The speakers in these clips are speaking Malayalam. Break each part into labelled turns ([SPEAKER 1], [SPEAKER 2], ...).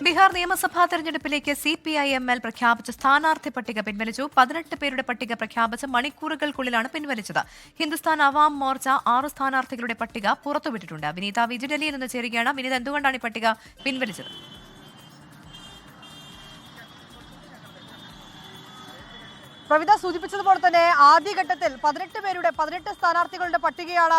[SPEAKER 1] ബീഹാർ നിയമസഭാ തെരഞ്ഞെടുപ്പിലേക്ക് CPI-ML പ്രഖ്യാപിച്ച സ്ഥാനാർത്ഥി പട്ടിക പിൻവലിച്ചു. 18 പേരുടെ പട്ടിക പ്രഖ്യാപിച്ച് മണിക്കൂറുകൾക്കുള്ളിലാണ് പിൻവലിച്ചത്. ഹിന്ദുസ്ഥാൻ അവാം മോർച്ച 6 സ്ഥാനാർത്ഥികളുടെ പട്ടിക പുറത്തുവിട്ടിട്ടുണ്ട്. വിനീത വിജിഡലിയിൽ നിന്ന് ചേരുകയാണ്. വിനീത, എന്തുകൊണ്ടാണ് ഈ പട്ടിക പിൻവലിച്ചത്?
[SPEAKER 2] പ്രവിത സൂചിപ്പിച്ചതുപോലെ തന്നെ ആദ്യഘട്ടത്തിൽ 18 സ്ഥാനാർത്ഥികളുടെ പട്ടികയാണ്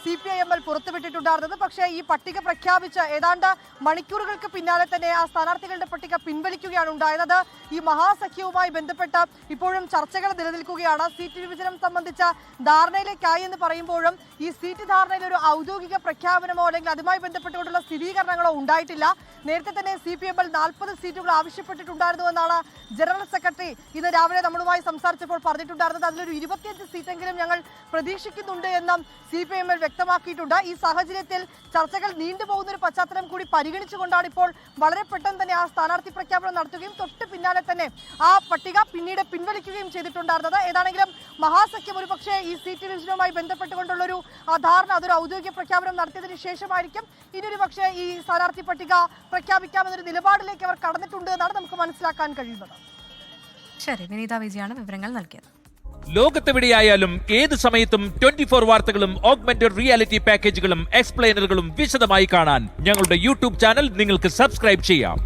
[SPEAKER 2] CPI-ML പുറത്തുവിട്ടിട്ടുണ്ടായിരുന്നത്. പക്ഷേ ഈ പട്ടിക പ്രഖ്യാപിച്ച് ഏതാണ്ട് മണിക്കൂറുകൾക്ക് പിന്നാലെ തന്നെ ആ സ്ഥാനാർത്ഥികളുടെ പട്ടിക പിൻവലിക്കുകയാണ് ഉണ്ടായത്. ഈ മഹാസഖ്യവുമായി ബന്ധപ്പെട്ട് ഇപ്പോഴും ചർച്ചകൾ നിലനിൽക്കുകയാണ്. സീറ്റ് വിഭജനം സംബന്ധിച്ച ധാരണയിലേക്കായി എന്ന് പറയുമ്പോഴും ഈ സീറ്റ് ധാരണയിൽ ഒരു ഔദ്യോഗിക പ്രഖ്യാപനമോ അല്ലെങ്കിൽ അതുമായി ബന്ധപ്പെട്ടുകൊണ്ടുള്ള സ്ഥിരീകരണങ്ങളോ ഉണ്ടായിട്ടില്ല. നേരത്തെ തന്നെ CPI-ML 40 സീറ്റുകൾ ആവശ്യപ്പെട്ടിട്ടുണ്ടായിരുന്നുവെന്നാണ് ജനറൽ സെക്രട്ടറി ഇന്ന് രാവിലെ നമ്മളുമായി സംസാരിച്ചപ്പോൾ പറഞ്ഞിട്ടുണ്ടായിരുന്നത്. അതിലൊരു 25 സീറ്റെങ്കിലും ഞങ്ങൾ പ്രതീക്ഷിക്കുന്നുണ്ട് എന്നും CPI-ML വ്യക്തമാക്കിയിട്ടുണ്ട്. ഈ സാഹചര്യത്തിൽ ചർച്ചകൾ നീണ്ടുപോകുന്ന ഒരു പശ്ചാത്തലം കൂടി പരിഗണിച്ചുകൊണ്ടാണ് ഇപ്പോൾ വളരെ പെട്ടെന്ന് തന്നെ ആ സ്ഥാനാർത്ഥി പ്രഖ്യാപനം നടത്തുകയും തൊട്ട് പിന്നാലെ തന്നെ ആ പട്ടിക പിന്നീട് പിൻവലിക്കുകയും ചെയ്തിട്ടുണ്ടായിരുന്നത്. ഏതാണെങ്കിലും മഹാസഖ്യം ഒരു പക്ഷേ ഈ സീറ്റ് വിഭജനവുമായി ബന്ധപ്പെട്ടുകൊണ്ടുള്ളൊരു ധാരണ അതൊരു ഔദ്യോഗിക പ്രഖ്യാപനം നടത്തിയതിനു ശേഷമായിരിക്കും ഇനിയൊരു പക്ഷേ ഈ സ്ഥാനാർത്ഥി പട്ടിക പ്രഖ്യാപിക്കാമെന്നൊരു നിലപാടിലേക്ക് അവർ കടന്നിട്ടുണ്ട് എന്നാണ് നമുക്ക് മനസ്സിലാക്കാൻ കഴിയുന്നത്.
[SPEAKER 1] ശരി, വിനീത വിജയാണ് വിവരങ്ങൾ നൽകിയത്.
[SPEAKER 3] ലോകത്തെവിടെയായാലും ഏത് സമയത്തും 24 വാർത്തകളും ഓഗ്മെന്റഡ് റിയാലിറ്റി പാക്കേജുകളും എക്സ്പ്ലെയിനറുകളും വിശദമായി കാണാൻ ഞങ്ങളുടെ യൂട്യൂബ് ചാനൽ നിങ്ങൾക്ക് സബ്സ്ക്രൈബ് ചെയ്യാം.